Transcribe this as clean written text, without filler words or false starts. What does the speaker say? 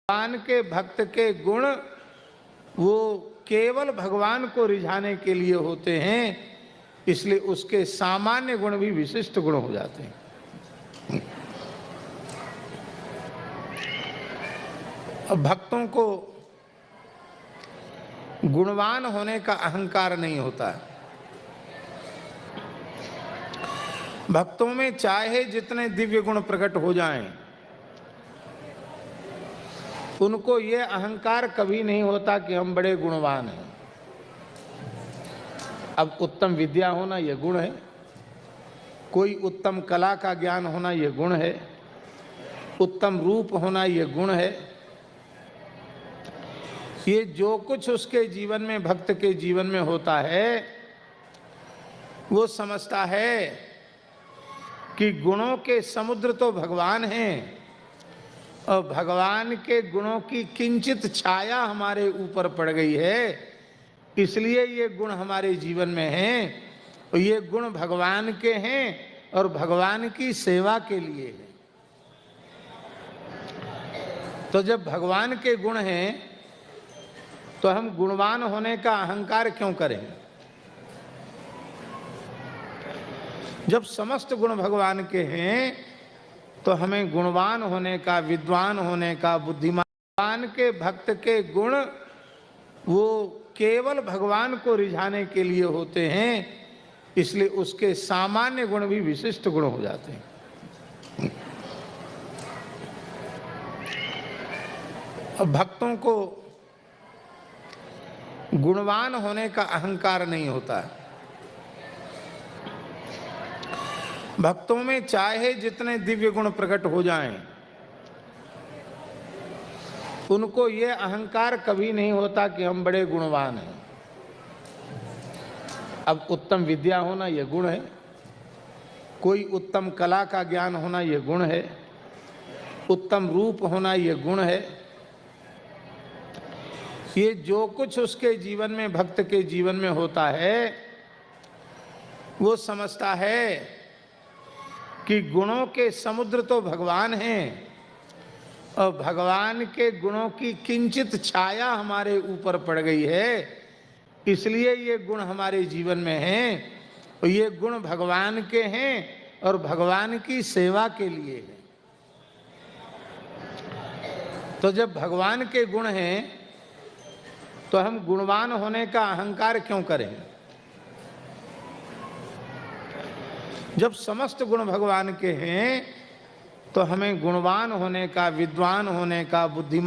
भगवान के भक्त के गुण वो केवल भगवान को रिझाने के लिए होते हैं, इसलिए उसके सामान्य गुण भी विशिष्ट गुण हो जाते हैं। अब भक्तों को गुणवान होने का अहंकार नहीं होता है। भक्तों में चाहे जितने दिव्य गुण प्रकट हो जाएं, उनको ये अहंकार कभी नहीं होता कि हम बड़े गुणवान हैं। अब उत्तम विद्या होना यह गुण है, कोई उत्तम कला का ज्ञान होना यह गुण है, उत्तम रूप होना यह गुण है। ये जो कुछ उसके जीवन में, भक्त के जीवन में होता है, वो समझता है कि गुणों के समुद्र तो भगवान हैं और भगवान के गुणों की किंचित छाया हमारे ऊपर पड़ गई है, इसलिए ये गुण हमारे जीवन में हैं और ये गुण भगवान के हैं और भगवान की सेवा के लिए है। तो जब भगवान के गुण हैं तो हम गुणवान होने का अहंकार क्यों करें? जब समस्त गुण भगवान के हैं तो हमें गुणवान होने का, विद्वान होने का, बुद्धिमान। भगवान के भक्त के गुण वो केवल भगवान को रिझाने के लिए होते हैं, इसलिए उसके सामान्य गुण भी विशिष्ट गुण हो जाते हैं। अब भक्तों को गुणवान होने का अहंकार नहीं होता है। भक्तों में चाहे जितने दिव्य गुण प्रकट हो जाएं, उनको ये अहंकार कभी नहीं होता कि हम बड़े गुणवान हैं। अब उत्तम विद्या होना यह गुण है, कोई उत्तम कला का ज्ञान होना यह गुण है, उत्तम रूप होना यह गुण है। ये जो कुछ उसके जीवन में, भक्त के जीवन में होता है, वो समझता है कि गुणों के समुद्र तो भगवान हैं और भगवान के गुणों की किंचित छाया हमारे ऊपर पड़ गई है, इसलिए ये गुण हमारे जीवन में हैं और ये गुण भगवान के हैं और भगवान की सेवा के लिए है। तो जब भगवान के गुण हैं तो हम गुणवान होने का अहंकार क्यों करें? जब समस्त गुण भगवान के हैं तो हमें गुणवान होने का, विद्वान होने का, बुद्धिमान